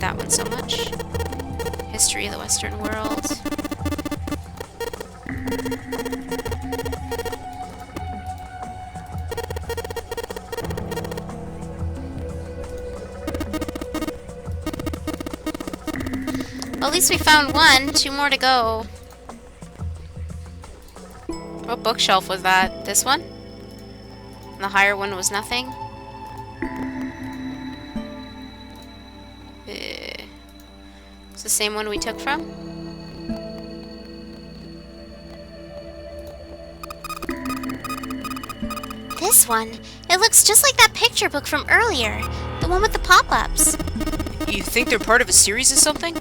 that one so much. History of the Western world. Well, at least we found one. 2 more to go. What bookshelf was that? This one? And the higher one was nothing? It's the same one we took from? This one? It looks just like that picture book from earlier. The one with the pop-ups. You think they're part of a series or something?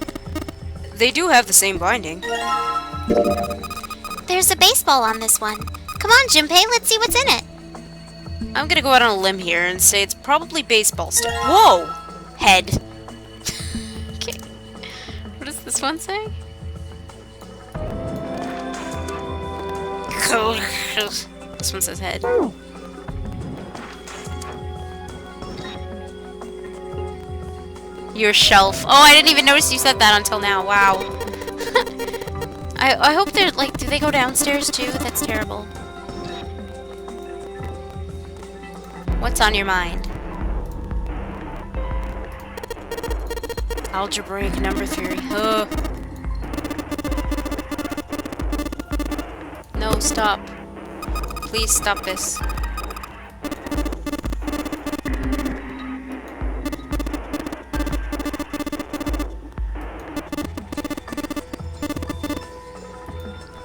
They do have the same binding. There's a baseball on this one. Come on, Junpei, let's see what's in it. I'm gonna go out on a limb here and say it's probably baseball stuff. Whoa! Head. Okay. What does this one say? This one says head. Your shelf. Oh, I didn't even notice you said that until now. Wow. I hope they're, like, do they go downstairs too? That's terrible. What's on your mind? Algebraic number theory. Ugh. No, stop. Please stop this.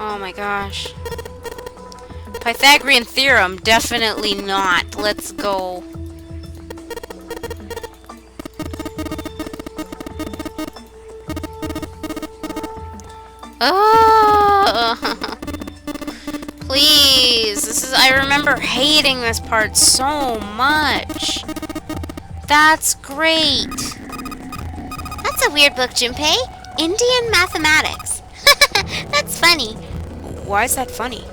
Oh my gosh. Pythagorean theorem, definitely not. Let's go. Oh, please. I remember hating this part so much. That's great. That's a weird book, Junpei. Indian mathematics. That's funny. Why is that funny?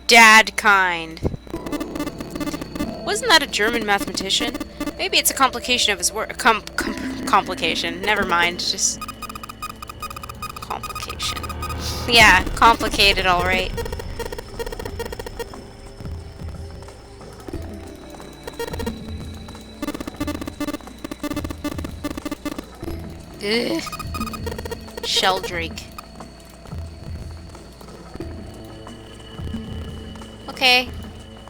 Dad kind. Wasn't that a German mathematician? Maybe it's a complication of his work. Complication. Never mind. Just complication. Yeah, complicated, all right. Ugh. Sheldrake. Okay,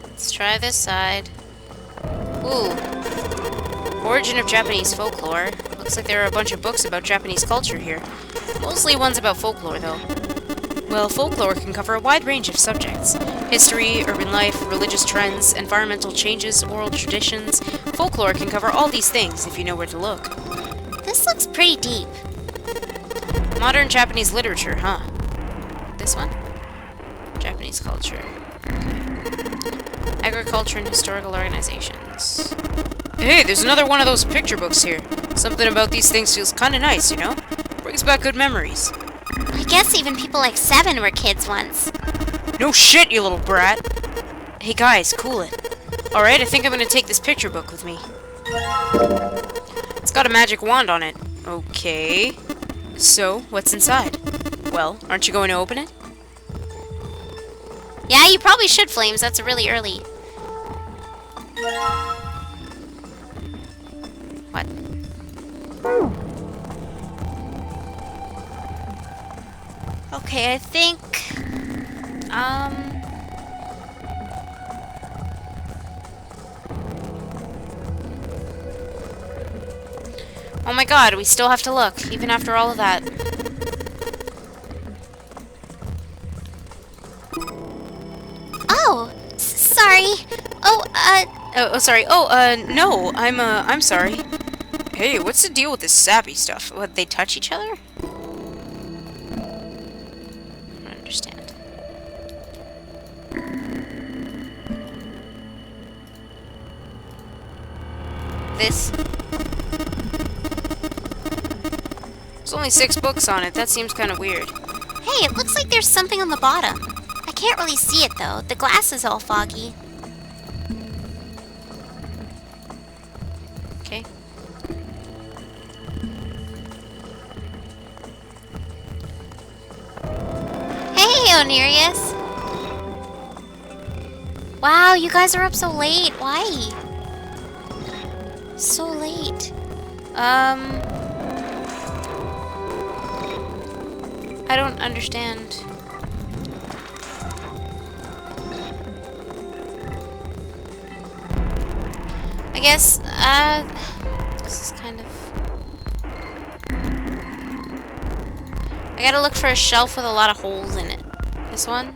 let's try this side. Ooh. Origin of Japanese folklore. Looks like there are a bunch of books about Japanese culture here. Mostly ones about folklore, though. Well, folklore can cover a wide range of subjects. History, urban life, religious trends, environmental changes, oral traditions. Folklore can cover all these things if you know where to look. This looks pretty deep. Modern Japanese literature, huh? This one? Japanese culture. Agriculture and historical organizations. Hey, there's another one of those picture books here. Something about these things feels kinda nice, you know? Brings back good memories. I guess even people like 7 were kids once. No shit, you little brat! Hey guys, cool it. Alright, I think I'm gonna take this picture book with me. It's got a magic wand on it. Okay. So, what's inside? Well, aren't you going to open it? Yeah, you probably should, Flames. That's really early. What? Okay, I think... Oh my god, we still have to look, even after all of that. Oh, sorry. Oh, sorry. No, I'm sorry. Hey, what's the deal with this sappy stuff? What, they touch each other? I don't understand. This. There's only 6 books on it. That seems kind of weird. Hey, it looks like there's something on the bottom. I can't really see it though. The glass is all foggy. Okay. Hey, Onirius. Wow, you guys are up so late. Why? So late. I don't understand. I guess, this is kind of... I gotta look for a shelf with a lot of holes in it. This one?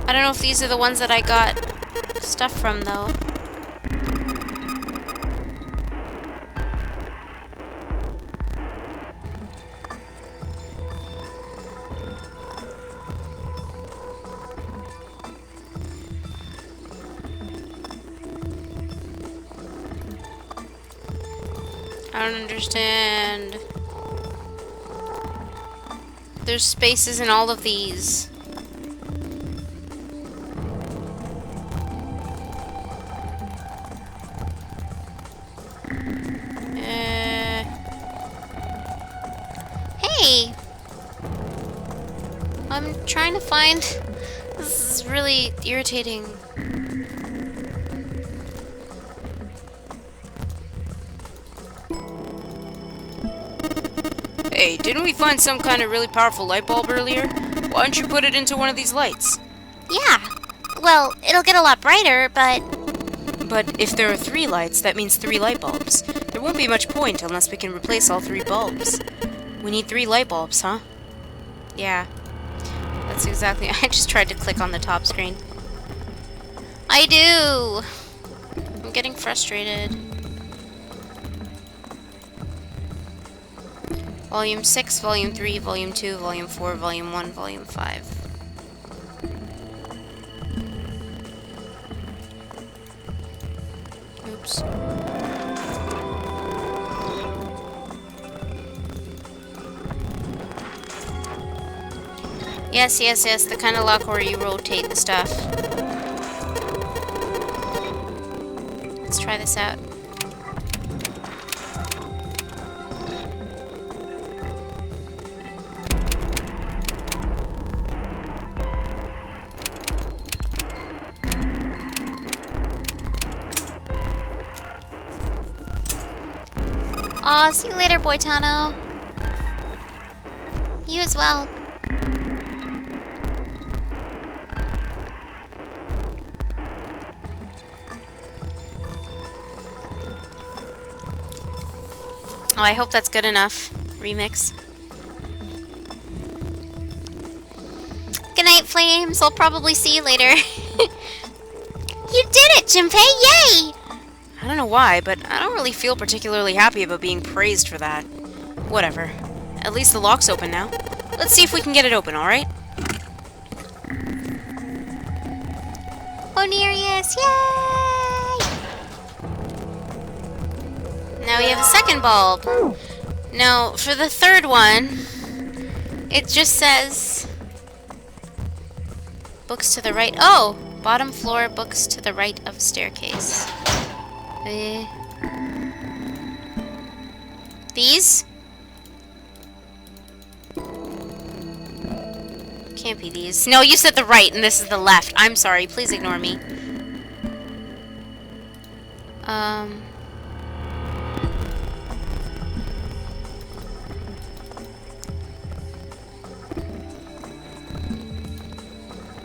I don't know if these are the ones that I got stuff from, though. I don't understand. There's spaces in all of these. Hey, I'm trying to find... This is really irritating. Hey, didn't we find some kind of really powerful light bulb earlier? Why don't you put it into one of these lights? yeah. Well, it'll get a lot brighter, but... But if there are 3 lights, that means 3 light bulbs. There won't be much point unless we can replace all 3 bulbs. We need 3 light bulbs, huh? Yeah. That's exactly... I just tried to click on the top screen. I do! I'm getting frustrated. Volume 6, Volume 3, Volume 2, Volume 4, Volume 1, Volume 5. Oops. Yes, yes, yes, the kind of lock where you rotate the stuff. Let's try this out. Aw, see you later, Boitano. You as well. Oh, I hope that's good enough. Remix. Good night, Flames. I'll probably see you later. You did it, Junpei! Yay! I don't know why, but I don't really feel particularly happy about being praised for that. Whatever. At least the lock's open now. Let's see if we can get it open, alright? Onirius, yay! Now we have a second bulb. Now, for the third one, it just says... Books to the right. Oh! Bottom floor, books to the right of staircase. These? Can't be these. No, you said the right and this is the left. I'm sorry. Please ignore me.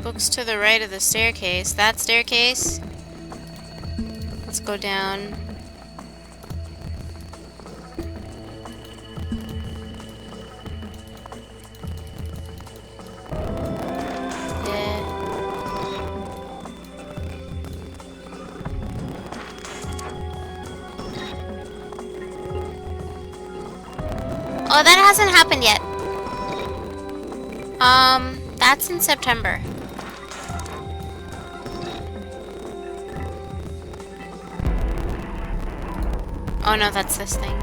Books to the right of the staircase. That staircase? Let's go down. Oh, that hasn't happened yet. That's in September. Oh no, that's this thing.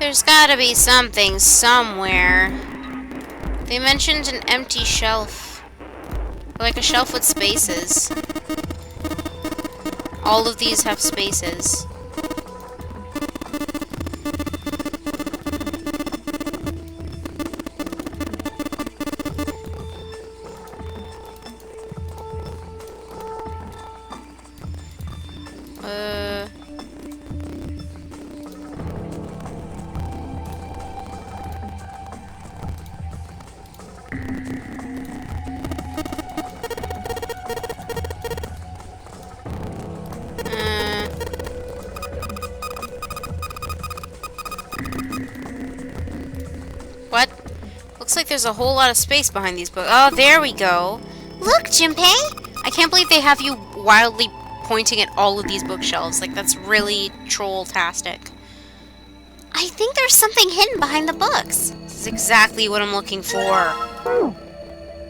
There's gotta be something somewhere. They mentioned an empty shelf. Like a shelf with spaces. All of these have spaces. What? Looks like there's a whole lot of space behind these books. Oh, there we go. Look, Junpei! I can't believe they have you wildly pointing at all of these bookshelves. Like, that's really troll-tastic. I think there's something hidden behind the books. This is exactly what I'm looking for. Oh,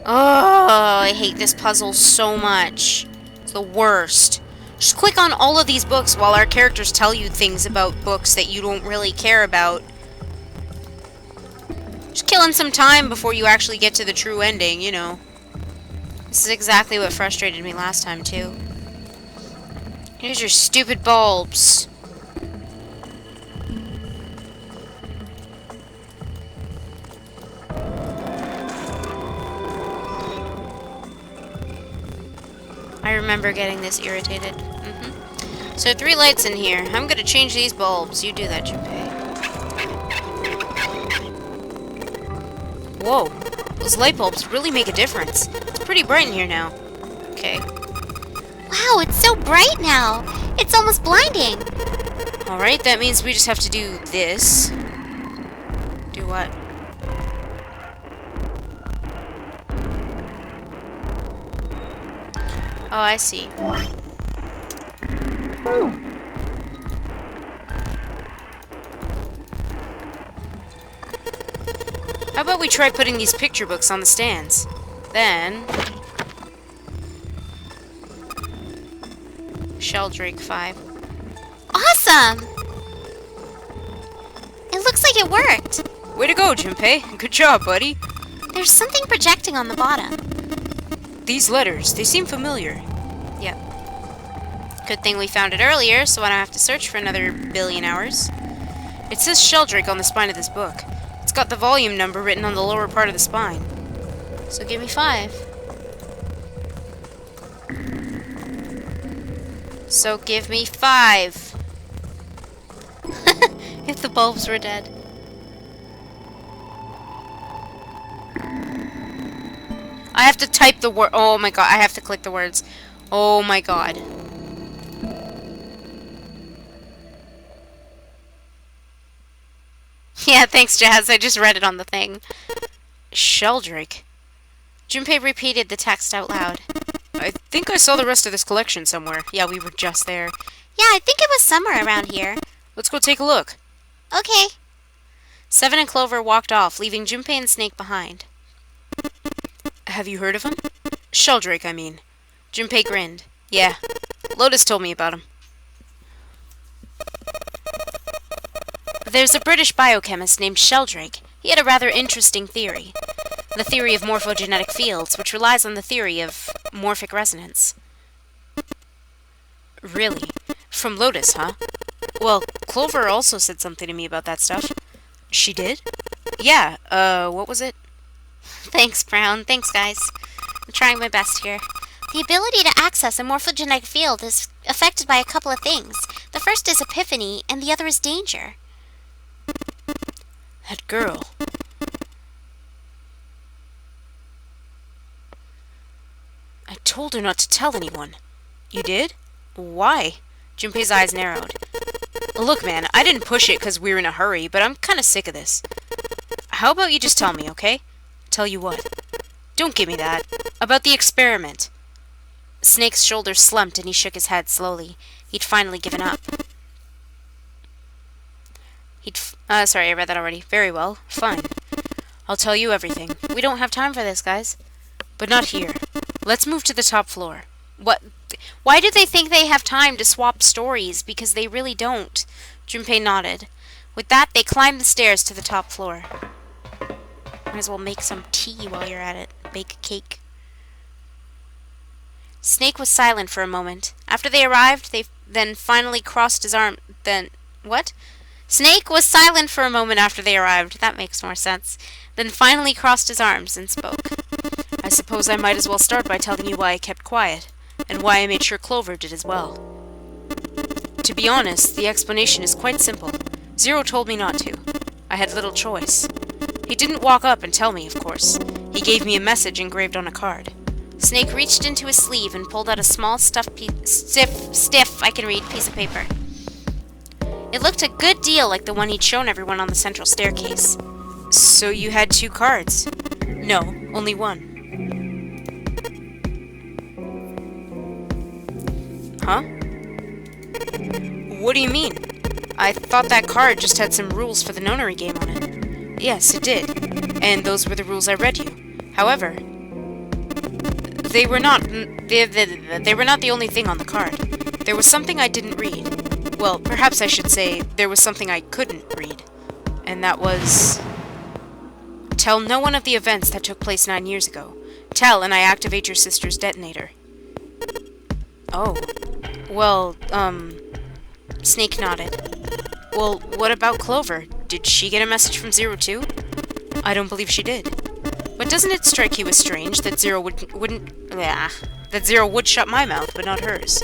I hate this puzzle so much. It's the worst. Just click on all of these books while our characters tell you things about books that you don't really care about. Just killing some time before you actually get to the true ending, you know. This is exactly what frustrated me last time, too. Here's your stupid bulbs. I remember getting this irritated. So 3 lights in here. I'm gonna change these bulbs. You do that, Junpei. Whoa. Those light bulbs really make a difference. It's pretty bright in here now. Okay. Wow, it's so bright now. It's almost blinding. Alright, that means we just have to do this. Do what? Oh, I see. How about we try putting these picture books on the stands? Then... Sheldrake 5. Awesome! It looks like it worked. Way to go, Junpei. Good job, buddy. There's something projecting on the bottom. These letters, they seem familiar. Yep. Good thing we found it earlier, so I don't have to search for another billion hours. It says Sheldrake on the spine of this book. It's got the volume number written on the lower part of the spine. So give me 5. So give me 5. If the bulbs were dead. I have to type the word. Oh my god, I have to click the words. Oh my god. Yeah, thanks, Jazz. I just read it on the thing. Sheldrake. Junpei repeated the text out loud. I think I saw the rest of this collection somewhere. Yeah, we were just there. Yeah, I think it was somewhere around here. Let's go take a look. Okay. Seven and Clover walked off, leaving Junpei and Snake behind. Have you heard of him? Sheldrake, I mean. Junpei grinned. Yeah. Lotus told me about him. There's a British biochemist named Sheldrake. He had a rather interesting theory. The theory of morphogenetic fields, which relies on the theory of morphic resonance. Really? From Lotus, huh? Well, Clover also said something to me about that stuff. She did? Yeah, what was it? Thanks, Brown. Thanks, guys. I'm trying my best here. The ability to access a morphogenetic field is affected by a couple of things. The first is epiphany, and the other is danger. That girl. I told her not to tell anyone. You did? Why? Junpei's eyes narrowed. Look, man, I didn't push it because we were in a hurry, but I'm kind of sick of this. How about you just tell me, okay? Tell you what? Don't give me that. About the experiment. Snake's shoulders slumped and he shook his head slowly. He'd finally given up. Sorry, I read that already. Very well. Fine. I'll tell you everything. We don't have time for this, guys. But not here. Let's move to the top floor. What? Why do they think they have time to swap stories? Because they really don't. Junpei nodded. With that, they climbed the stairs to the top floor. Might as well make some tea while you're at it. Bake a cake. Snake was silent for a moment. After they arrived, they then finally crossed his arm. What? Snake was silent for a moment after they arrived. That makes more sense. Then finally crossed his arms and spoke. I suppose I might as well start by telling you why I kept quiet, and why I made sure Clover did as well. To be honest, the explanation is quite simple. Zero told me not to. I had little choice. He didn't walk up and tell me, of course. He gave me a message engraved on a card. Snake reached into his sleeve and pulled out a small stiff I can read piece of paper. It looked a good deal like the one he'd shown everyone on the central staircase. So you had 2 cards? No, only one. Huh? What do you mean? I thought that card just had some rules for the nonary game on it. Yes, it did. And those were the rules I read you. However, they were not the only thing on the card. There was something I didn't read. Well, perhaps I should say there was something I couldn't read. And that was... Tell no one of the events that took place 9 years ago. Tell, and I activate your sister's detonator. Oh. Well, Snake nodded. Well, what about Clover? Did she get a message from Zero too? I don't believe she did. But doesn't it strike you as strange that Zero would shut my mouth, but not hers?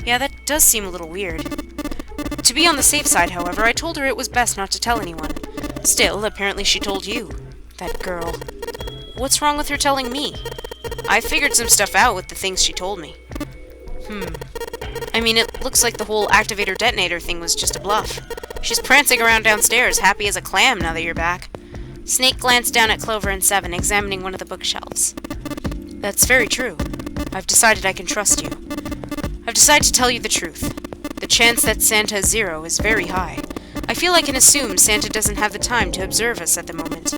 Yeah, that does seem a little weird. To be on the safe side, however, I told her it was best not to tell anyone. Still, apparently she told you. That girl. What's wrong with her telling me? I figured some stuff out with the things she told me. I mean, it looks like the whole activator-detonator thing was just a bluff. She's prancing around downstairs, happy as a clam now that you're back. Snake glanced down at Clover and Seven, examining one of the bookshelves. That's very true. I've decided I can trust you. I've decided to tell you the truth. The chance that Santa is Zero is very high. I feel I can assume Santa doesn't have the time to observe us at the moment.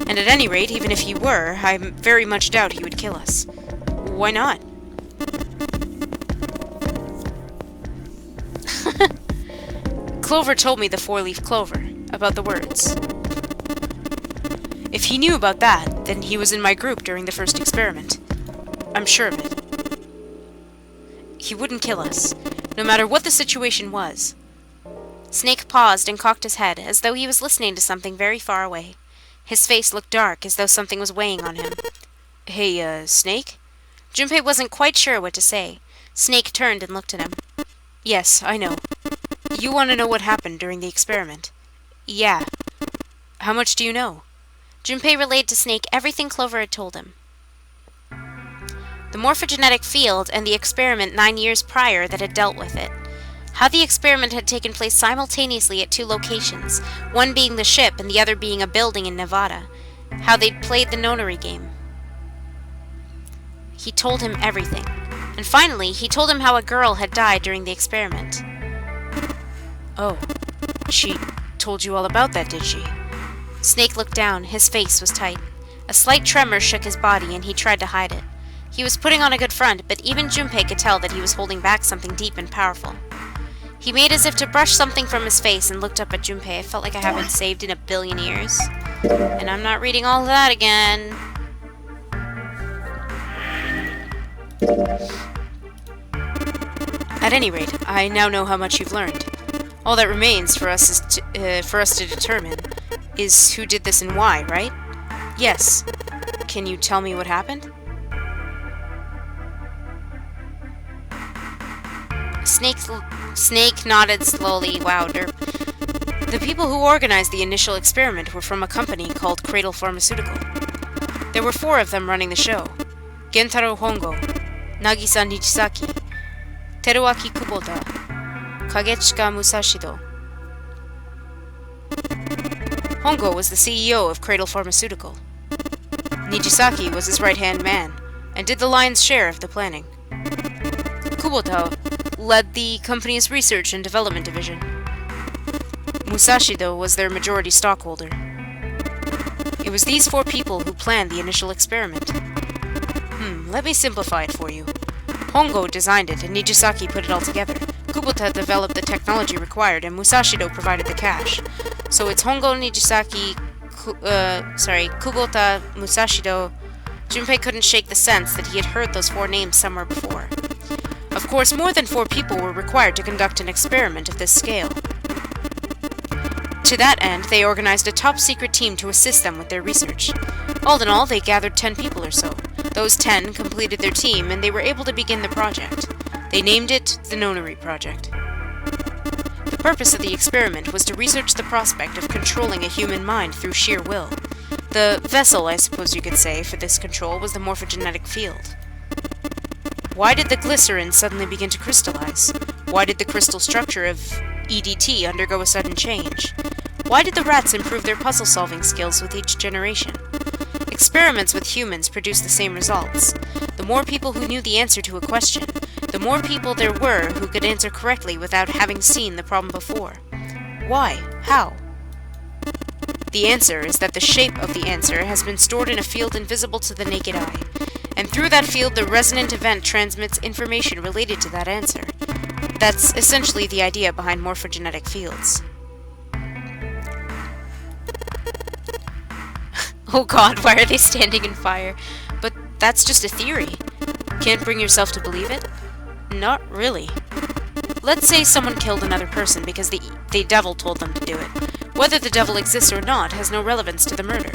And at any rate, even if he were, I very much doubt he would kill us. Why not? Clover told me the 4-leaf clover, about the words. If he knew about that, then he was in my group during the first experiment. I'm sure of it. He wouldn't kill us, no matter what the situation was. Snake paused and cocked his head, as though he was listening to something very far away. His face looked dark, as though something was weighing on him. Hey, Snake? Junpei wasn't quite sure what to say. Snake turned and looked at him. Yes, I know. You want to know what happened during the experiment? Yeah. How much do you know? Junpei relayed to Snake everything Clover had told him. The morphogenetic field and the experiment 9 years prior that had dealt with it. How the experiment had taken place simultaneously at 2 locations, one being the ship and the other being a building in Nevada. How they'd played the nonary game. He told him everything. And finally, he told him how a girl had died during the experiment. Oh, she told you all about that, did she? Snake looked down. His face was tight. A slight tremor shook his body, and he tried to hide it. He was putting on a good front, but even Junpei could tell that he was holding back something deep and powerful. He made as if to brush something from his face and looked up at Junpei. I felt like I haven't saved in a billion years. And I'm not reading all of that again. At any rate, I now know how much you've learned. All that remains for us to determine is who did this and why, right? Yes. Can you tell me what happened? Snake nodded slowly. Wow, derp. The people who organized the initial experiment were from a company called Cradle Pharmaceutical. There were 4 of them running the show. Gentaro Hongo, Nagisa Nijisaki, Teruaki Kubota, Kagechika Musashido. Hongo was the CEO of Cradle Pharmaceutical. Nijisaki was his right-hand man, and did the lion's share of the planning. Kubota led the company's research and development division. Musashido was their majority stockholder. It was these 4 people who planned the initial experiment. Let me simplify it for you. Hongo designed it, and Nijisaki put it all together. Kubota developed the technology required, and Musashido provided the cash. So it's Hongo Nijisaki, Kubota, Musashido. Junpei couldn't shake the sense that he had heard those 4 names somewhere before. Of course, more than 4 people were required to conduct an experiment of this scale. To that end, they organized a top-secret team to assist them with their research. All in all, they gathered 10 people or so. Those 10 completed their team, and they were able to begin the project. They named it the Nonary Project. The purpose of the experiment was to research the prospect of controlling a human mind through sheer will. The vessel, I suppose you could say, for this control was the morphogenetic field. Why did the glycerin suddenly begin to crystallize? Why did the crystal structure of EDT undergo a sudden change? Why did the rats improve their puzzle-solving skills with each generation? Experiments with humans produced the same results. The more people who knew the answer to a question, the more people there were who could answer correctly without having seen the problem before. Why? How? The answer is that the shape of the answer has been stored in a field invisible to the naked eye, and through that field the resonant event transmits information related to that answer. That's essentially the idea behind morphogenetic fields. Oh god, why are they standing in fire? But that's just a theory. Can't bring yourself to believe it? Not really. Let's say someone killed another person because the devil told them to do it. Whether the devil exists or not has no relevance to the murder.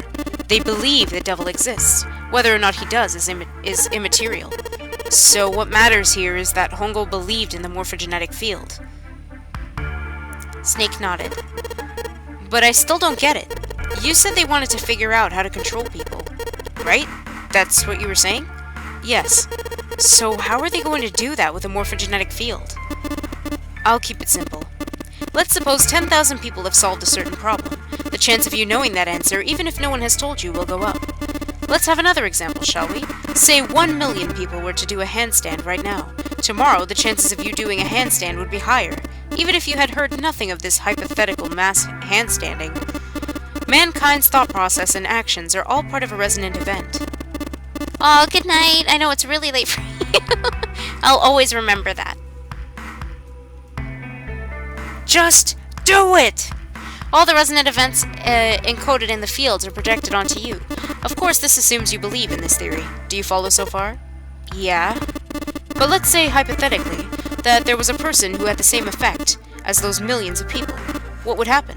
They believe the devil exists. Whether or not he does is immaterial. So what matters here is that Hongo believed in the morphogenetic field. Snake nodded. But I still don't get it. You said they wanted to figure out how to control people, right? That's what you were saying? Yes. So how are they going to do that with a morphogenetic field? I'll keep it simple. Let's suppose 10,000 people have solved a certain problem. The chance of you knowing that answer, even if no one has told you, will go up. Let's have another example, shall we? Say 1 million people were to do a handstand right now. Tomorrow, the chances of you doing a handstand would be higher, even if you had heard nothing of this hypothetical mass handstanding. Mankind's thought process and actions are all part of a resonant event. Aw, good night. I know it's really late for you. I'll always remember that. Just do it! All the resonant events encoded in the fields are projected onto you. Of course, this assumes you believe in this theory. Do you follow so far? Yeah. But let's say, hypothetically, that there was a person who had the same effect as those millions of people. What would happen?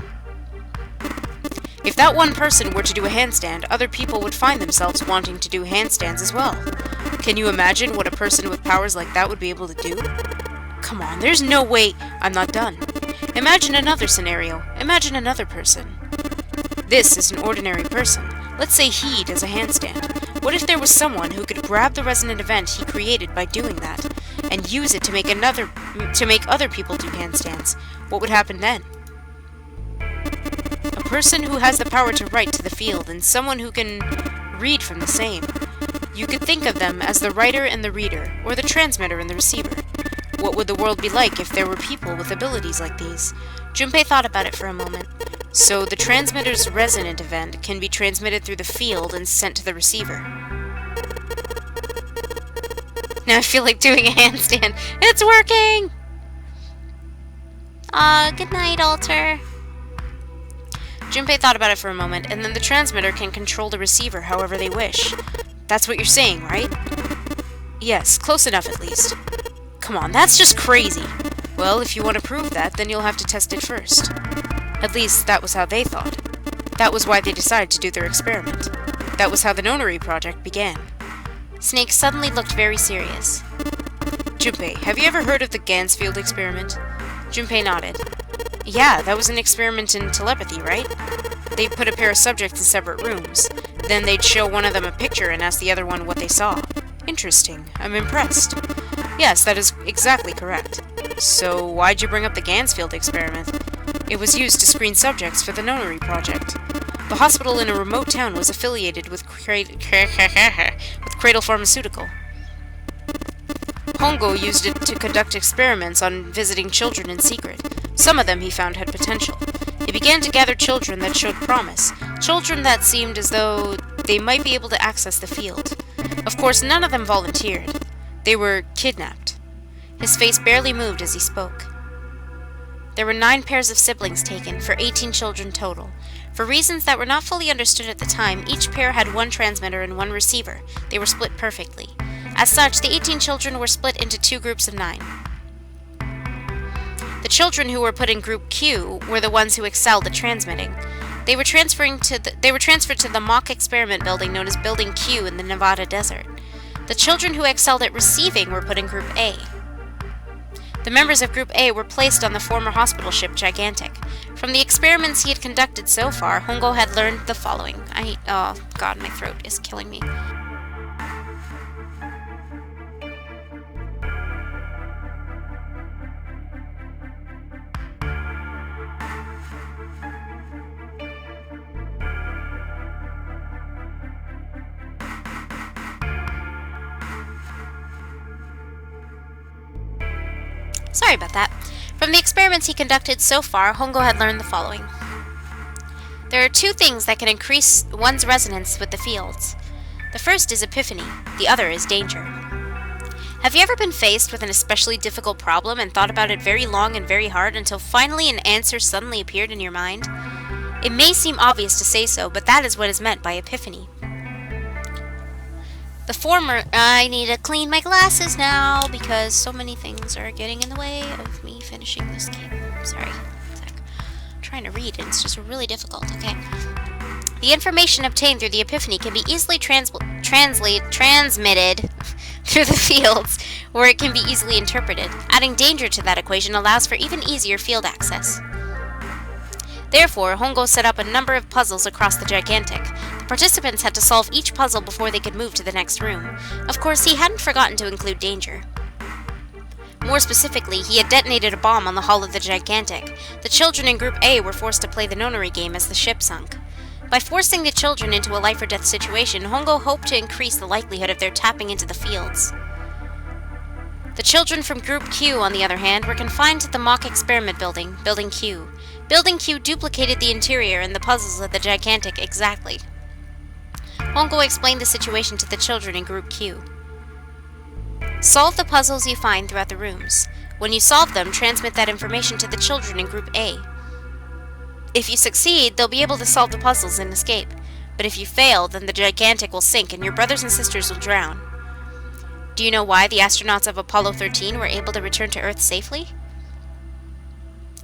If that one person were to do a handstand, other people would find themselves wanting to do handstands as well. Can you imagine what a person with powers like that would be able to do? Come on, there's no way. I'm not done. Imagine another scenario. Imagine another person. This is an ordinary person. Let's say he does a handstand. What if there was someone who could grab the resonant event he created by doing that, and use it to make other people do handstands? What would happen then? A person who has the power to write to the field, and someone who can read from the same. You could think of them as the writer and the reader, or the transmitter and the receiver. What would the world be like if there were people with abilities like these? Junpei thought about it for a moment. So the transmitter's resonant event can be transmitted through the field and sent to the receiver. Now I feel like doing a handstand. It's working! Good night, Alter. Junpei thought about it for a moment, and then the transmitter can control the receiver however they wish. That's what you're saying, right? Yes, close enough at least. Come on, that's just crazy. Well, if you want to prove that, then you'll have to test it first. At least, that was how they thought. That was why they decided to do their experiment. That was how the Nonary Project began. Snake suddenly looked very serious. Junpei, have you ever heard of the Gansfield experiment? Junpei nodded. Yeah, that was an experiment in telepathy, right? They'd put a pair of subjects in separate rooms. Then they'd show one of them a picture and ask the other one what they saw. Interesting. I'm impressed. Yes, that is exactly correct. So, why'd you bring up the Gansfield experiment? It was used to screen subjects for the Nonary Project. The hospital in a remote town was affiliated with Cradle Pharmaceutical. Hongo used it to conduct experiments on visiting children in secret. Some of them, he found, had potential. He began to gather children that showed promise, children that seemed as though they might be able to access the field. Of course, none of them volunteered. They were kidnapped. His face barely moved as he spoke. There were 9 pairs of siblings taken, for 18 children total. For reasons that were not fully understood at the time, each pair had 1 transmitter and 1 receiver. They were split perfectly. As such, the 18 children were split into 2 groups of 9. The children who were put in Group Q were the ones who excelled at transmitting. They were transferred to the mock experiment building known as Building Q in the Nevada desert. The children who excelled at receiving were put in Group A. The members of Group A were placed on the former hospital ship Gigantic. From the experiments he had conducted so far, Hongo had learned the following. Oh god, my throat is killing me. Sorry about that. From the experiments he conducted so far, Hongo had learned the following. There are 2 things that can increase one's resonance with the fields. The first is epiphany, the other is danger. Have you ever been faced with an especially difficult problem and thought about it very long and very hard until finally an answer suddenly appeared in your mind? It may seem obvious to say so, but that is what is meant by epiphany. The former... I need to clean my glasses now because so many things are getting in the way of me finishing this game. Sorry. I'm trying to read and it's just really difficult. Okay. The information obtained through the epiphany can be easily transmitted through the fields, where it can be easily interpreted. Adding danger to that equation allows for even easier field access. Therefore, Hongo set up a number of puzzles across the Gigantic. The participants had to solve each puzzle before they could move to the next room. Of course, he hadn't forgotten to include danger. More specifically, he had detonated a bomb on the hull of the Gigantic. The children in Group A were forced to play the nonary game as the ship sunk. By forcing the children into a life-or-death situation, Hongo hoped to increase the likelihood of their tapping into the fields. The children from Group Q, on the other hand, were confined to the mock experiment building, Building Q. Building Q duplicated the interior and the puzzles of the Gigantic exactly. Hongo explained the situation to the children in Group Q. Solve the puzzles you find throughout the rooms. When you solve them, transmit that information to the children in Group A. If you succeed, they'll be able to solve the puzzles and escape. But if you fail, then the Gigantic will sink and your brothers and sisters will drown. Do you know why the astronauts of Apollo 13 were able to return to Earth safely?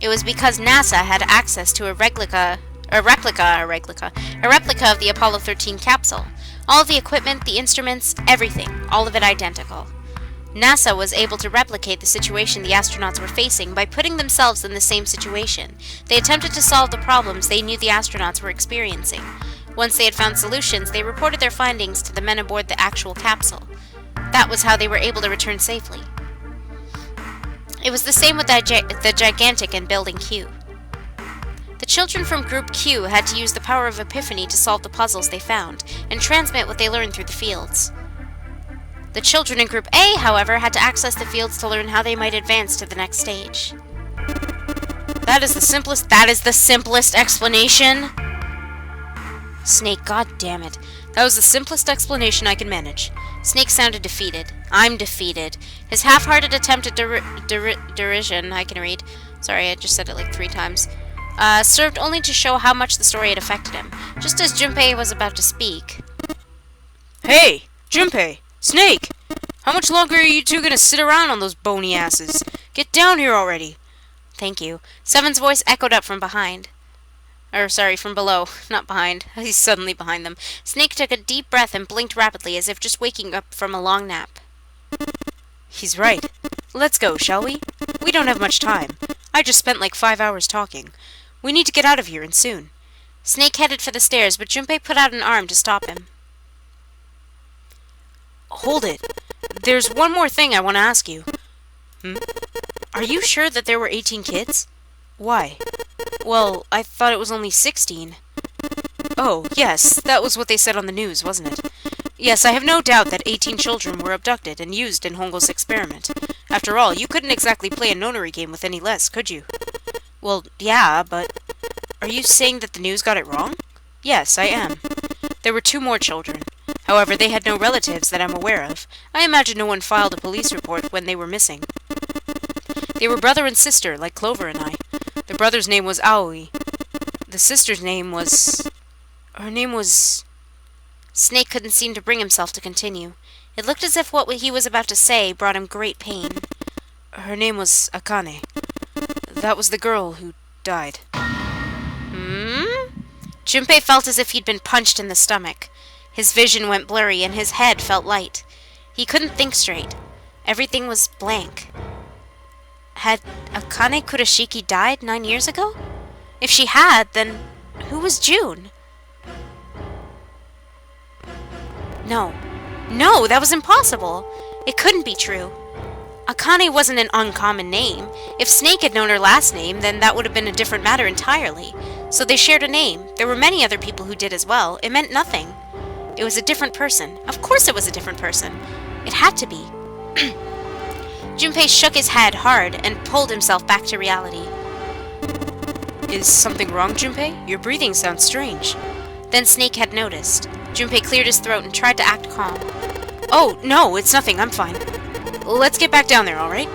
It was because NASA had access to a replica of the Apollo 13 capsule. All of the equipment, the instruments, everything, all of it identical. NASA was able to replicate the situation the astronauts were facing by putting themselves in the same situation. They attempted to solve the problems they knew the astronauts were experiencing. Once they had found solutions, they reported their findings to the men aboard the actual capsule. That was how they were able to return safely. It was the same with the Gigantic and Building Q. The children from Group Q had to use the power of epiphany to solve the puzzles they found, and transmit what they learned through the fields. The children in Group A, however, had to access the fields to learn how they might advance to the next stage. That is the simplest explanation! Snake, god damn it. That was the simplest explanation I could manage. Snake sounded defeated. I'm defeated. His half-hearted attempt at derision, I can read. Sorry, I just said it like 3 times. Served only to show how much the story had affected him. Just as Junpei was about to speak. Hey! Junpei! Snake! How much longer are you two gonna sit around on those bony asses? Get down here already! Thank you. Seven's voice echoed up from behind. From below. Not behind. He's suddenly behind them. Snake took a deep breath and blinked rapidly as if just waking up from a long nap. He's right. Let's go, shall we? We don't have much time. I just spent like 5 hours talking. We need to get out of here and soon. Snake headed for the stairs, but Junpei put out an arm to stop him. Hold it. There's one more thing I want to ask you. Are you sure that there were 18 kids? Why? Well, I thought it was only 16. Oh, yes, that was what they said on the news, wasn't it? Yes, I have no doubt that 18 children were abducted and used in Hongo's experiment. After all, you couldn't exactly play a nonary game with any less, could you? Well, yeah, but... Are you saying that the news got it wrong? Yes, I am. There were 2 more children. However, they had no relatives that I'm aware of. I imagine no one filed a police report when they were missing. They were brother and sister, like Clover and I. The brother's name was Aoi. The sister's name was... Her name was... Snake couldn't seem to bring himself to continue. It looked as if what he was about to say brought him great pain. Her name was Akane. That was the girl who died. Junpei felt as if he'd been punched in the stomach. His vision went blurry and his head felt light. He couldn't think straight. Everything was blank. Had Akane Kurashiki died 9 years ago? If she had, then who was June? No. No, that was impossible. It couldn't be true. Akane wasn't an uncommon name. If Snake had known her last name, then that would have been a different matter entirely. So they shared a name. There were many other people who did as well. It meant nothing. It was a different person. Of course it was a different person. It had to be. Junpei shook his head hard and pulled himself back to reality. Is something wrong, Junpei? Your breathing sounds strange. Then Snake had noticed. Junpei cleared his throat and tried to act calm. Oh, no, it's nothing. I'm fine. Let's get back down there, all right?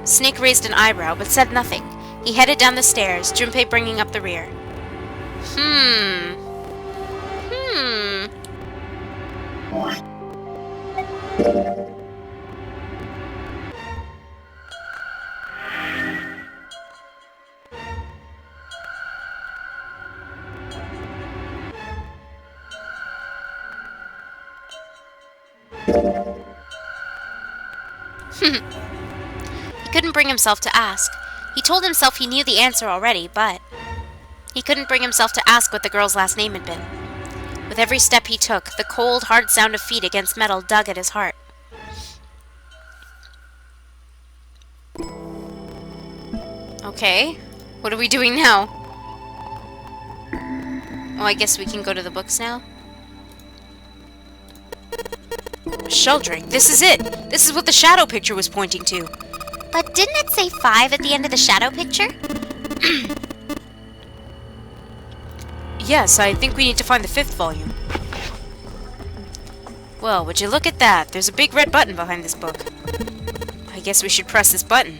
Snake raised an eyebrow, but said nothing. He headed down the stairs, Junpei bringing up the rear. He couldn't bring himself to ask. He told himself he knew the answer already, but he couldn't bring himself to ask what the girl's last name had been. With every step he took, the cold, hard sound of feet against metal dug at his heart. Okay, what are we doing now? Oh, I guess we can go to the books now? Sheldrake, this is it! This is what the shadow picture was pointing to. But didn't it say 5 at the end of the shadow picture? Yes, I think we need to find the 5th volume. Well, would you look at that? There's a big red button behind this book. I guess we should press this button.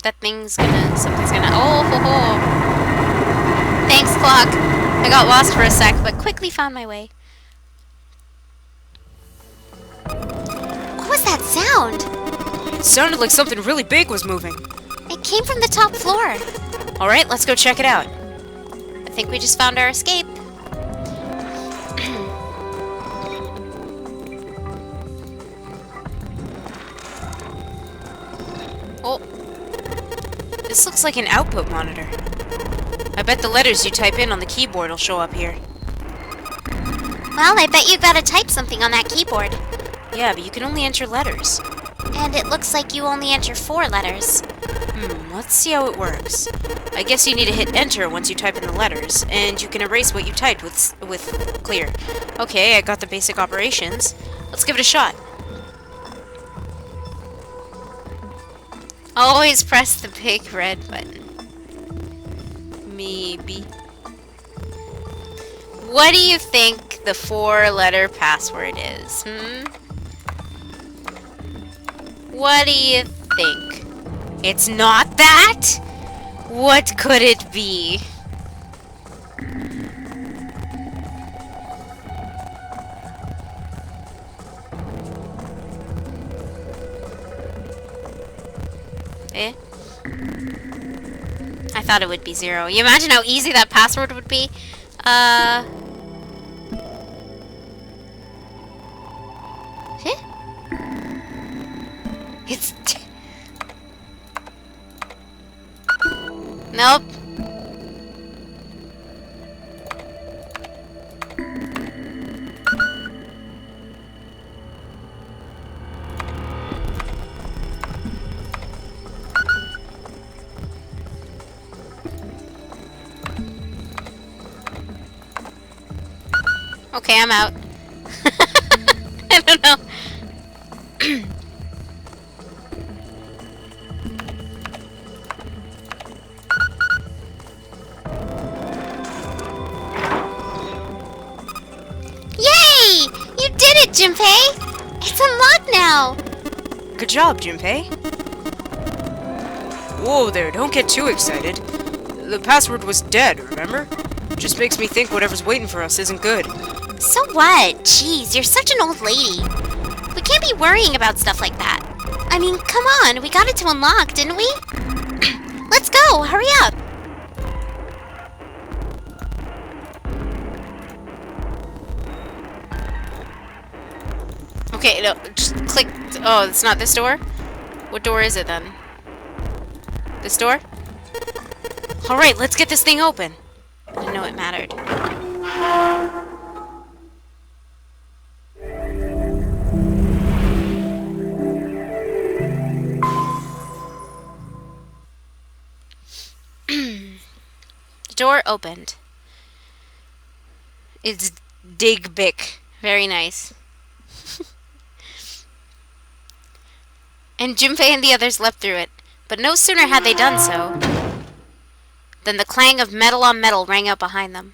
That thing's gonna... Something's gonna... Oh, ho, ho. Thanks, clock. I got lost for a sec, but quickly found my way. What was that sound? It sounded like something really big was moving. It came from the top floor. Alright, let's go check it out. I think we just found our escape. Oh. This looks like an output monitor. I bet the letters you type in on the keyboard will show up here. Well, I bet you've got to type something on that keyboard. Yeah, but you can only enter letters. And it looks like you only enter 4 letters. Let's see how it works. I guess you need to hit enter once you type in the letters, and you can erase what you typed with clear. Okay, I got the basic operations. Let's give it a shot. Always press the big red button. Maybe. What do you think the 4-letter password is, What do you think? It's not that? What could it be? Eh? I thought it would be 0. You imagine how easy that password would be? Huh? It's... Nope. Okay, I'm out. I don't know. Yay! You did it, Junpei! It's unlocked now! Good job, Junpei. Whoa there, don't get too excited. The password was dead, remember? Just makes me think whatever's waiting for us isn't good. So what? Jeez, you're such an old lady. We can't be worrying about stuff like that. I mean, come on, we got it to unlock, didn't we? Let's go, hurry up. Okay, no, just click. Oh, it's not this door? What door is it then? This door? Alright, let's get this thing open. I didn't know it mattered. The door opened. It's dig big. Very nice. And Junpei and the others leapt through it. But no sooner had they done so than the clang of metal on metal rang out behind them.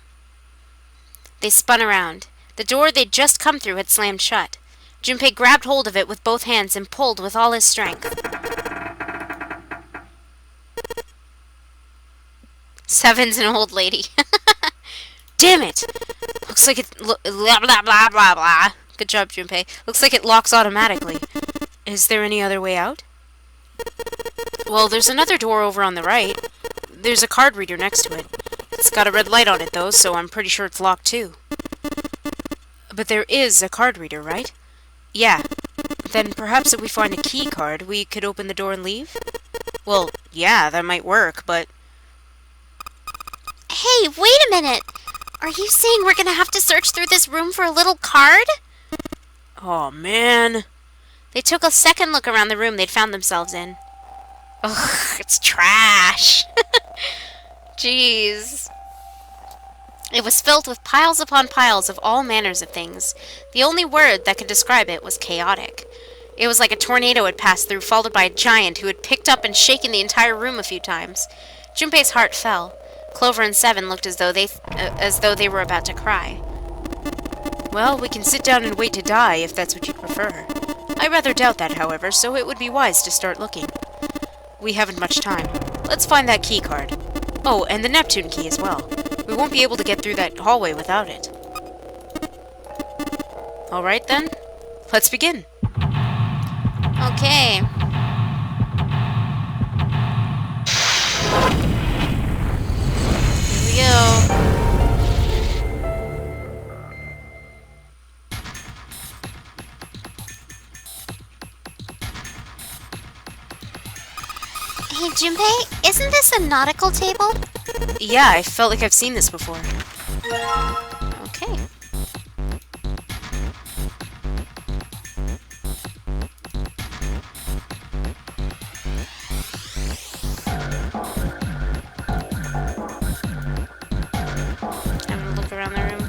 They spun around. The door they'd just come through had slammed shut. Junpei grabbed hold of it with both hands and pulled with all his strength. Seven's an old lady. Damn it! Looks like it... blah, blah, blah, blah, blah. Good job, Junpei. Looks like it locks automatically. Is there any other way out? Well, there's another door over on the right. There's a card reader next to it. It's got a red light on it, though, so I'm pretty sure it's locked, too. But there is a card reader, right? Yeah. Then perhaps if we find a key card, we could open the door and leave? Well, yeah, that might work, but... Hey, wait a minute! Are you saying we're gonna have to search through this room for a little card? Oh, man. They took a second look around the room they'd found themselves in. Ugh, it's trash. Jeez. It was filled with piles upon piles of all manners of things. The only word that could describe it was chaotic. It was like a tornado had passed through, followed by a giant who had picked up and shaken the entire room a few times. Junpei's heart fell. Clover and Seven looked as though they were about to cry. Well, we can sit down and wait to die, if that's what you prefer. I rather doubt that, however, so it would be wise to start looking. We haven't much time. Let's find that key card. Oh, and the Neptune key as well. We won't be able to get through that hallway without it. Alright then, let's begin. Okay. Here we go. Hey, Junpei, isn't this a nautical table? Yeah, I felt like I've seen this before. Okay. I'm gonna look around the room.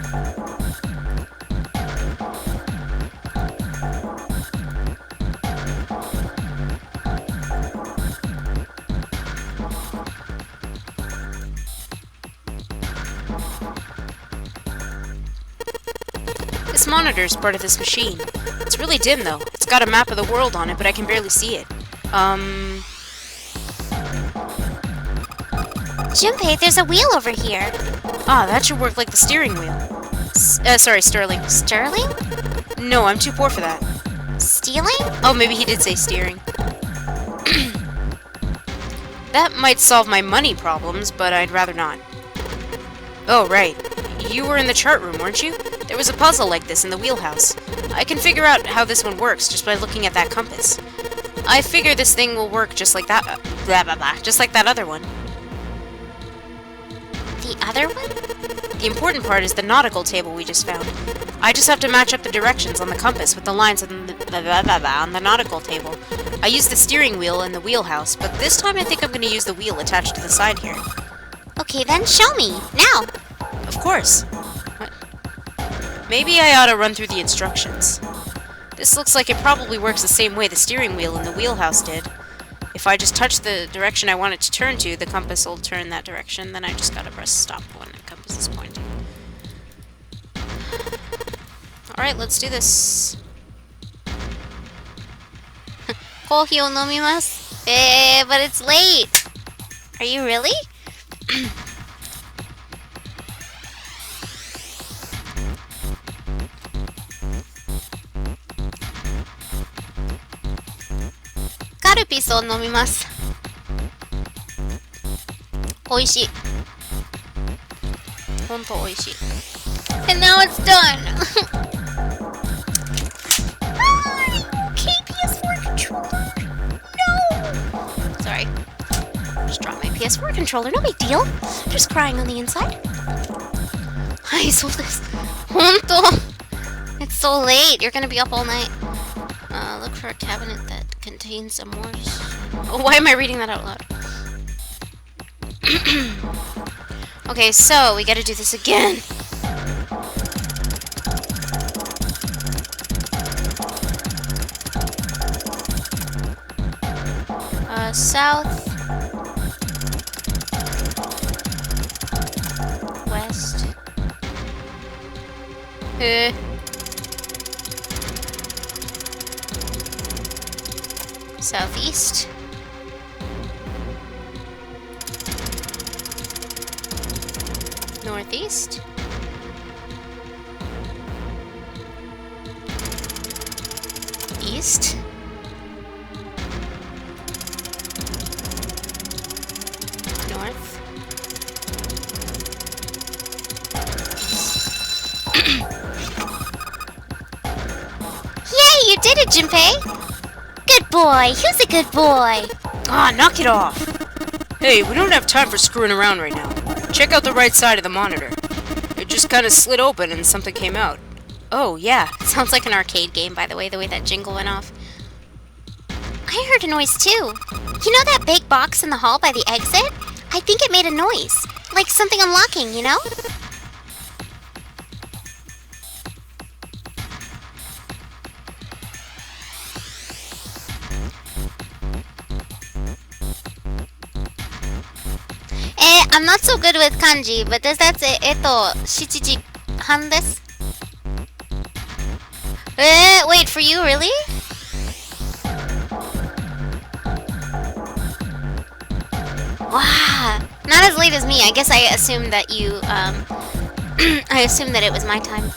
This monitor is part of this machine. It's really dim, though. It's got a map of the world on it, but I can barely see it. Junpei, there's a wheel over here. Ah, that should work like the steering wheel. Sorry, Sterling. Sterling? No, I'm too poor for that. Stealing? Oh, maybe he did say steering. That might solve my money problems, but I'd rather not. Oh, right. You were in the chart room, weren't you? There was a puzzle like this in the wheelhouse. I can figure out how this one works just by looking at that compass. I figure this thing will work just like that, blah blah blah, just like that other one. The other one? The important part is the nautical table we just found. I just have to match up the directions on the compass with the lines on the nautical table. I used the steering wheel in the wheelhouse, but this time I think I'm going to use the wheel attached to the side here. Okay, then show me, now. Of course. What? Maybe I ought to run through the instructions. This looks like it probably works the same way the steering wheel in the wheelhouse did. If I just touch the direction I want it to turn to, the compass will turn that direction. Then I just gotta press stop when the compass is pointing. Alright, let's do this. Coffee o nomimasu? But it's late. Are you really? Karupiso o nomimasu. Oishii. Honto oishii. And now it's done. PS4 controller. No. Sorry. Just dropped my PS4 controller. No big deal. Just crying on the inside. I sold this. Honto. It's so late. You're gonna be up all night. Look for a cabinet that contains some more. Oh, why am I reading that out loud? Okay, so we gotta do this again. South. West. Southeast. Northeast. East. North. Yay, you did it, Junpei! Good boy! Who's a good boy? Ah, knock it off! Hey, we don't have time for screwing around right now. Check out the right side of the monitor. It just kind of slid open and something came out. Oh, yeah. Sounds like an arcade game, by the way that jingle went off. I heard a noise, too. You know that big box in the hall by the exit? I think it made a noise. Like something unlocking, you know? I'm not so good with kanji, but does that say 7時半です? Wait, for you, really? Wow, not as late as me. I guess I assumed that you, I assumed that it was my time.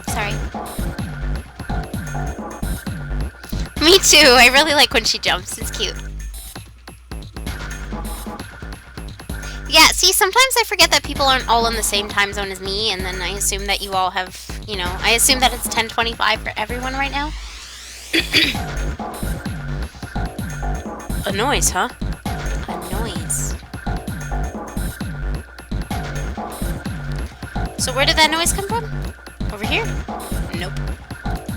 Sorry. Me too. I really like when she jumps. It's cute. Yeah, see, sometimes I forget that people aren't all in the same time zone as me, and then I assume that you all have, you know, I assume that it's 10:25 for everyone right now. A noise, huh? A noise. So where did that noise come from? Over here? Nope.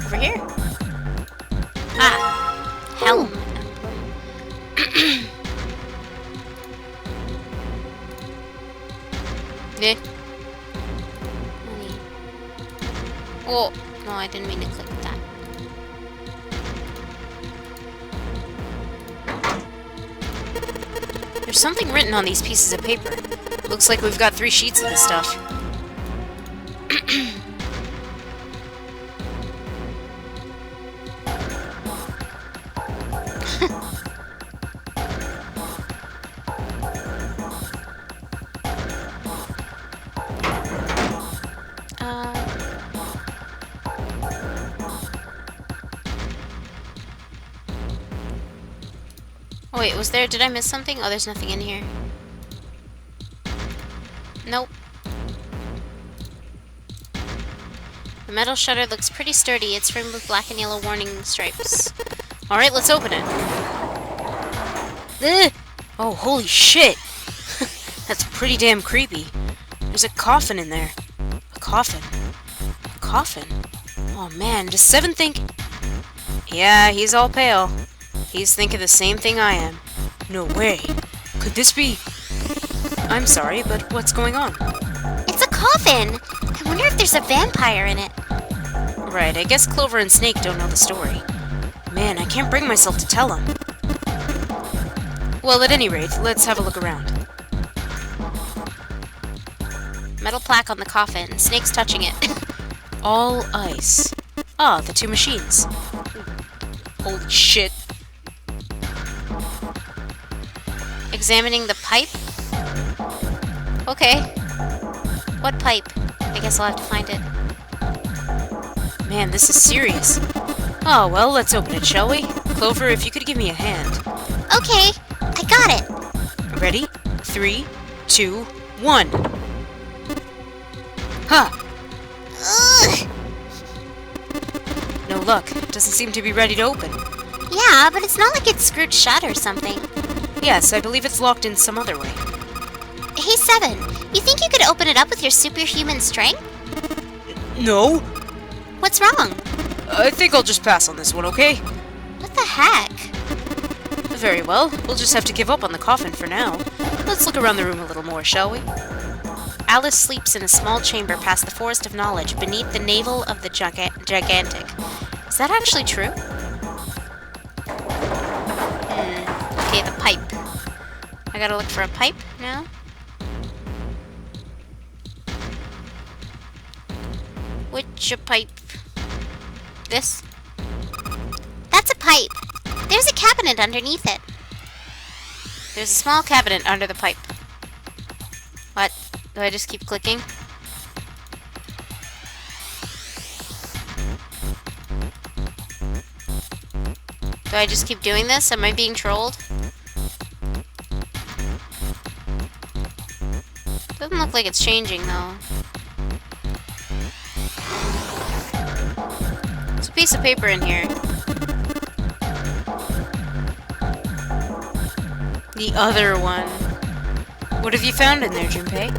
Over here? Ah. Helm. Eh. Oh, no, I didn't mean to click that. There's something written on these pieces of paper. Looks like we've got 3 sheets of this stuff. Oh wait, was there, did I miss something? Oh, there's nothing in here. Nope. The metal shutter looks pretty sturdy. It's framed with black and yellow warning stripes. Alright, let's open it. Ugh. Oh, holy shit! That's pretty damn creepy. There's a coffin in there. A coffin. A coffin? Oh man, does Seven think... Yeah, he's all pale. He's thinking the same thing I am. No way. Could this be... I'm sorry, but what's going on? It's a coffin! I wonder if there's a vampire in it. Right, I guess Clover and Snake don't know the story. Man, I can't bring myself to tell them. Well, at any rate, let's have a look around. Metal plaque on the coffin. Snake's touching it. All ice. Ah, the 2 machines. Holy shit. examining the pipe? Okay. What pipe? I guess I'll have to find it. Man, this is serious. Oh, well, let's open it, shall we? Clover, if you could give me a hand. Okay, I got it. Ready? 3, 2, 1. Huh. Ugh. No luck. Doesn't seem to be ready to open. Yeah, but it's not like it's screwed shut or something. Yes, I believe it's locked in some other way. Hey, Seven, you think you could open it up with your superhuman strength? No. What's wrong? I think I'll just pass on this one, okay? What the heck? Very well. We'll just have to give up on the coffin for now. Let's look around the room a little more, shall we? Alice sleeps in a small chamber past the Forest of Knowledge beneath the navel of the gigantic. Is that actually true? Okay, the pipe. I gotta look for a pipe now. Which a pipe? This? That's a pipe. There's a cabinet underneath it. There's a small cabinet under the pipe. What? Do I just keep clicking? Do I just keep doing this? Am I being trolled? Doesn't look like it's changing, though. There's a piece of paper in here. The other one. What have you found in there, Junpei?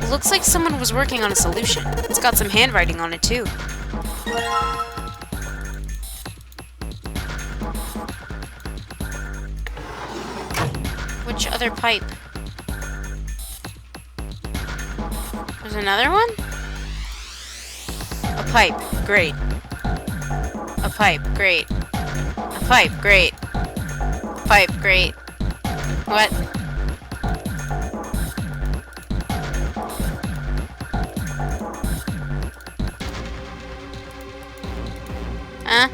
It looks like someone was working on a solution. It's got some handwriting on it, too. Which other pipe? There's another one? A pipe. Great. A pipe. Great. A pipe. Great. Pipe. Great. What? Huh?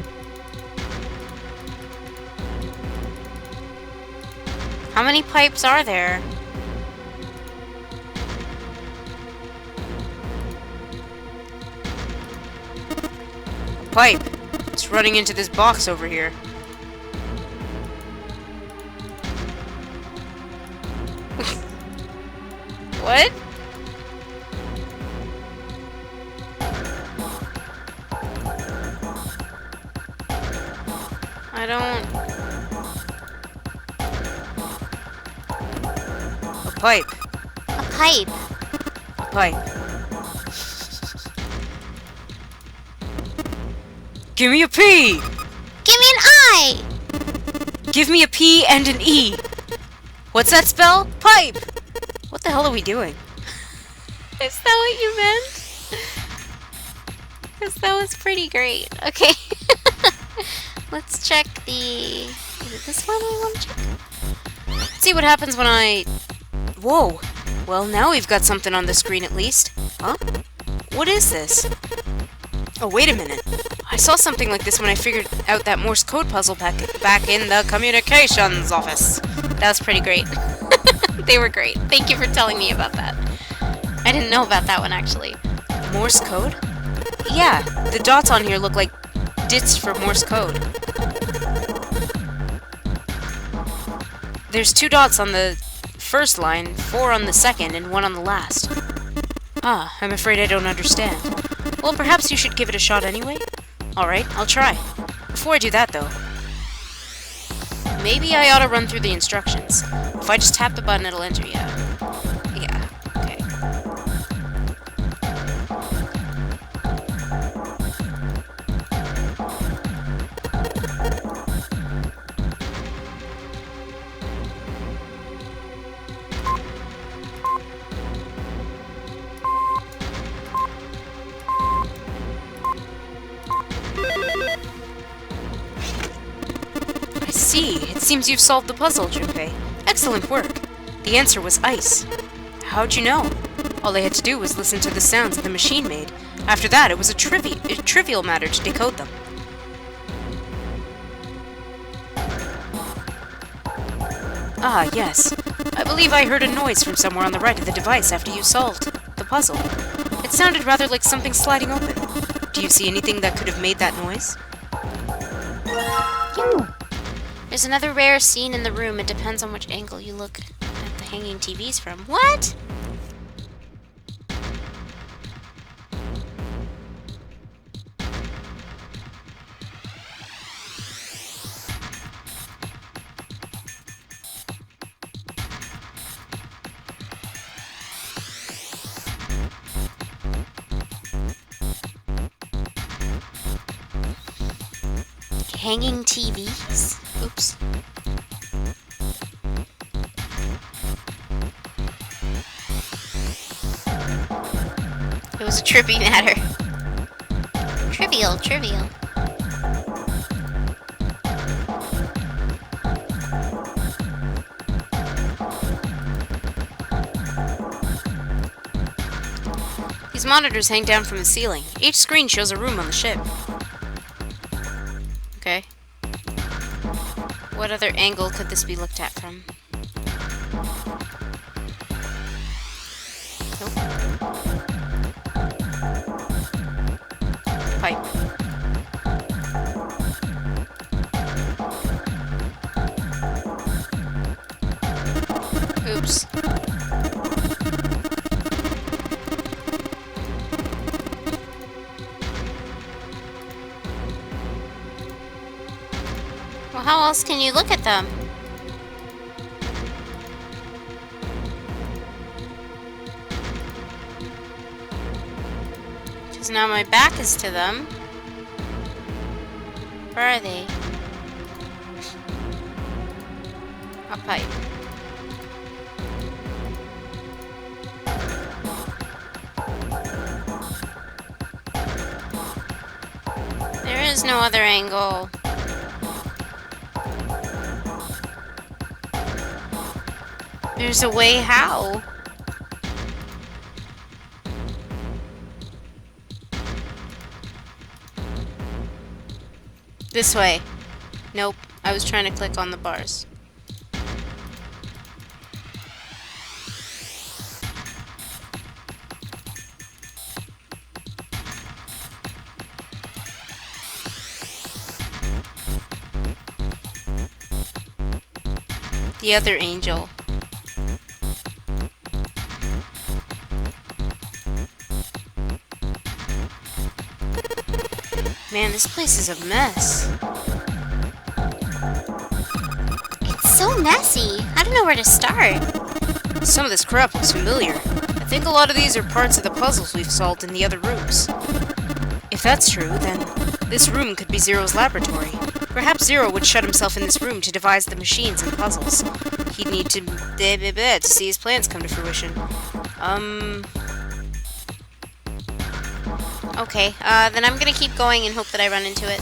How many pipes are there? A pipe. It's running into this box over here. What? I don't... A pipe. A pipe. A pipe. Give me a P! Give me an I! Give me a P and an E! What's that spell? Pipe! What the hell are we doing? Is that what you meant? Because that was pretty great. Okay. Let's check the... Is it this one we want to check? Let's see what happens when I... Whoa! Well, now we've got something on the screen at least. Huh? What is this? Oh, wait a minute. I saw something like this when I figured out that Morse code puzzle back in the communications office. That was pretty great. They were great. Thank you for telling me about that. I didn't know about that one, actually. Morse code? Yeah, the dots on here look like dits for Morse code. There's 2 dots on the first line, 4 on the second, and 1 on the last. Ah, I'm afraid I don't understand. Well, perhaps you should give it a shot anyway? Alright, I'll try. Before I do that, though, maybe I ought to run through the instructions. If I just tap the button, it'll enter, yeah. Yeah, okay. I see. It seems you've solved the puzzle, Junpei. Excellent work. The answer was ice. How'd you know? All I had to do was listen to the sounds that the machine made. After that, it was a trivial matter to decode them. Ah, yes. I believe I heard a noise from somewhere on the right of the device after you solved the puzzle. It sounded rather like something sliding open. Do you see anything that could have made that noise? There's another rare scene in the room. It depends on which angle you look at the hanging TVs from. What? Hanging TVs? Oops. It was a trippy matter. Trivial, trivial. These monitors hang down from the ceiling. Each screen shows a room on the ship. Okay. What other angle could this be looked at from? Nope. Pipe. Oops. Well, how else can you look at them? Because now my back is to them. Where are they? A pipe. There is no other angle. There's a way how? This way. Nope. I was trying to click on the bars. The other angel. Man, this place is a mess. It's so messy. I don't know where to start. Some of this crap looks familiar. I think a lot of these are parts of the puzzles we've solved in the other rooms. If that's true, then this room could be Zero's laboratory. Perhaps Zero would shut himself in this room to devise the machines and puzzles. He'd need to see his plans come to fruition. Okay, then I'm gonna keep going and hope that I run into it.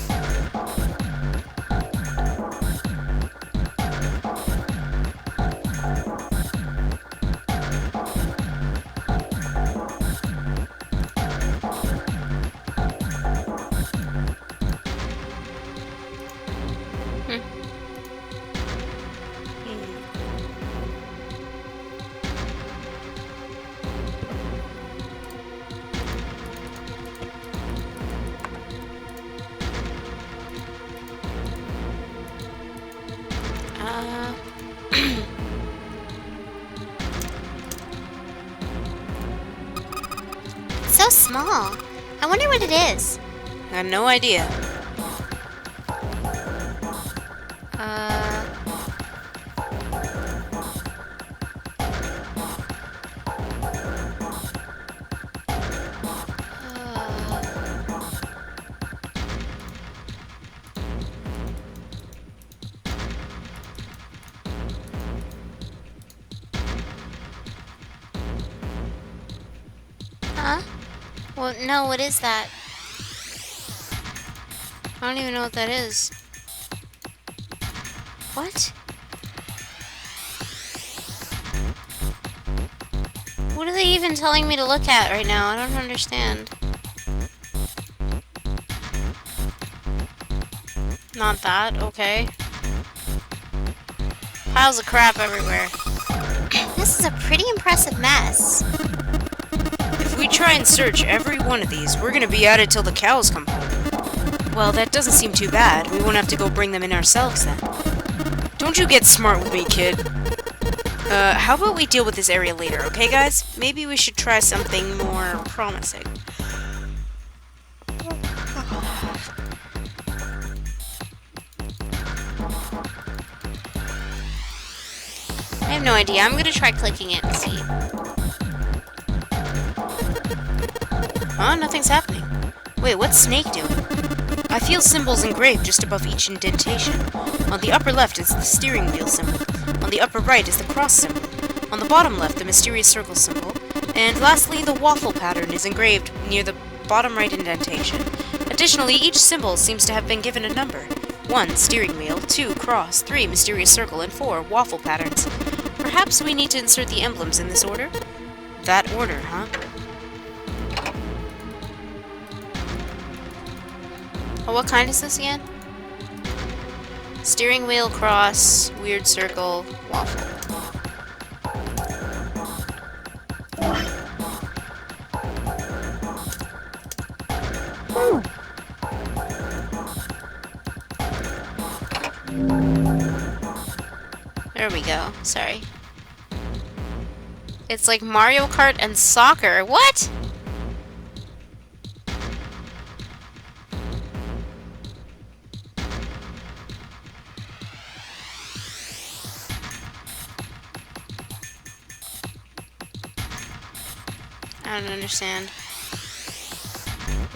It's so small. I wonder what it is. I have no idea. Huh? Well, no, what is that? I don't even know what that is. What? What are they even telling me to look at right now? I don't understand. Not that, okay. Piles of crap everywhere. This is a pretty impressive mess. If we try and search every one of these, we're gonna be at it till the cows come home. Well, that doesn't seem too bad. We won't have to go bring them in ourselves then. Don't you get smart with me, kid. How about we deal with this area later, okay, guys? Maybe we should try something more promising. I have no idea. I'm gonna try clicking it and see. Huh? Nothing's happening. Wait, what's Snake doing? I feel symbols engraved just above each indentation. On the upper left is the steering wheel symbol. On the upper right is the cross symbol. On the bottom left, the mysterious circle symbol. And lastly, the waffle pattern is engraved near the bottom right indentation. Additionally, each symbol seems to have been given a number. 1, steering wheel, 2, cross, 3, mysterious circle, and 4, waffle patterns. Perhaps we need to insert the emblems in this order? That order, huh? Oh, what kind is this again? Steering wheel, cross, weird circle, waffle. There we go. Sorry. It's like Mario Kart and soccer. What? I don't understand.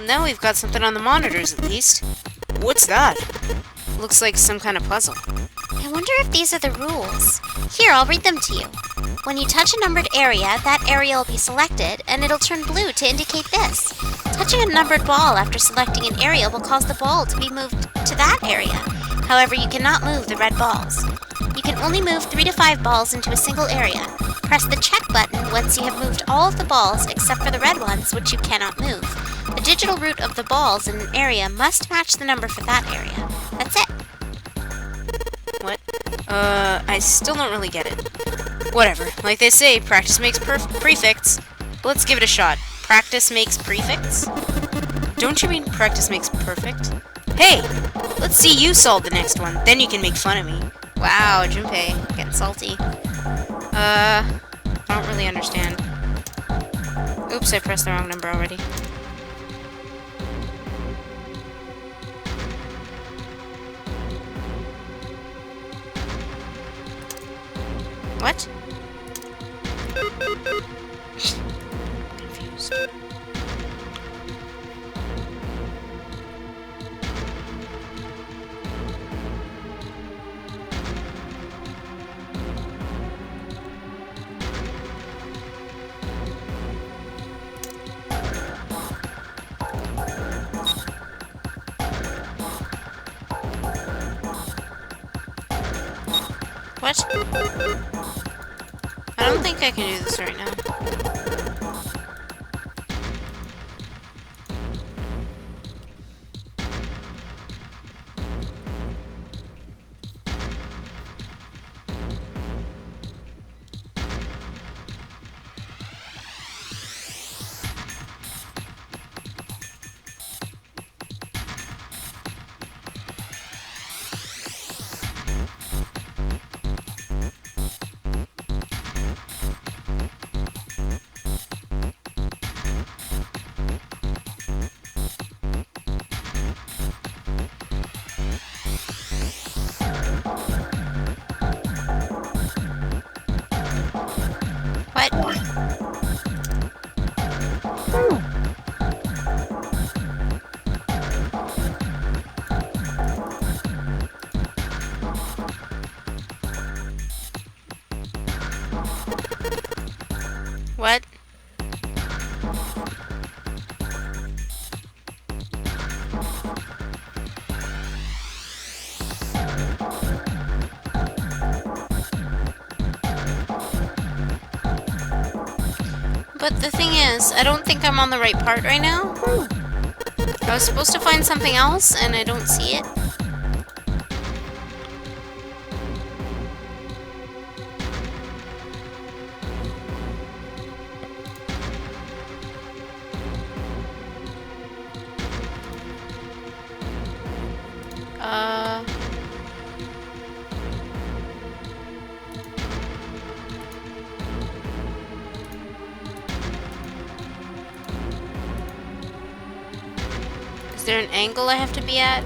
Now we've got something on the monitors, at least. What's that? Looks like some kind of puzzle. I wonder if these are the rules. Here, I'll read them to you. When you touch a numbered area, that area will be selected, and it'll turn blue to indicate this. Touching a numbered ball after selecting an area will cause the ball to be moved to that area. However, you cannot move the red balls. You can only move 3 to 5 balls into a single area. Press the check button once you have moved all of the balls except for the red ones, which you cannot move. The digital root of the balls in an area must match the number for that area. That's it. What? I still don't really get it. Whatever. Like they say, practice makes prefects. Let's give it a shot. Practice makes prefects? Don't you mean practice makes perfect? Hey! Let's see you solve the next one. Then you can make fun of me. Wow, Junpei. Getting salty. I don't really understand. Oops, I pressed the wrong number already. What? Confused. What? I don't think I can do this right now. What? What? But the thing is, I don't think I'm on the right part right now. I was supposed to find something else, and I don't see it. Uh... Is there an angle I have to be at?